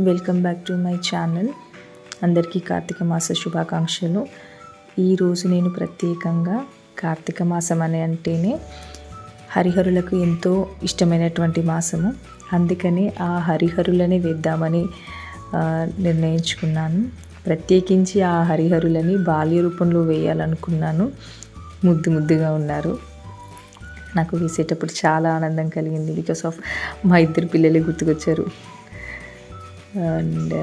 Welcome back to my channel. అందరికీ కార్తీక మాస శుభాకాంక్షలు. ఈరోజు నేను ప్రత్యేకంగా కార్తీక మాసం అని అంటేనే హరిహరులకు ఎంతో ఇష్టమైనటువంటి మాసము, అందుకని ఆ హరిహరులని వేద్దామని నిర్ణయించుకున్నాను. ప్రత్యేకించి ఆ హరిహరులని బాల్య రూపంలో వేయాలనుకున్నాను. ముద్దుగా ఉన్నారు. నాకు వేసేటప్పుడు చాలా ఆనందం కలిగింది. బికాస్ ఆఫ్ మా ఇద్దరు పిల్లలే గుర్తుకొచ్చారు. అండ్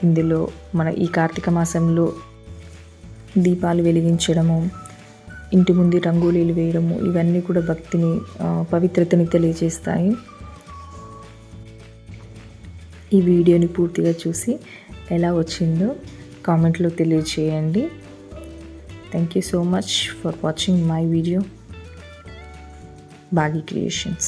ఇందులో మన ఈ కార్తీక మాసంలో దీపాలు వెలిగించడము, ఇంటి ముందు రంగోలీలు వేయడము, ఇవన్నీ కూడా భక్తిని, పవిత్రతని తెలియజేస్తాయి. ఈ వీడియోని పూర్తిగా చూసి ఎలా వచ్చిందో కామెంట్లో తెలియజేయండి. Thank you so much for watching my video. Bagi Creations.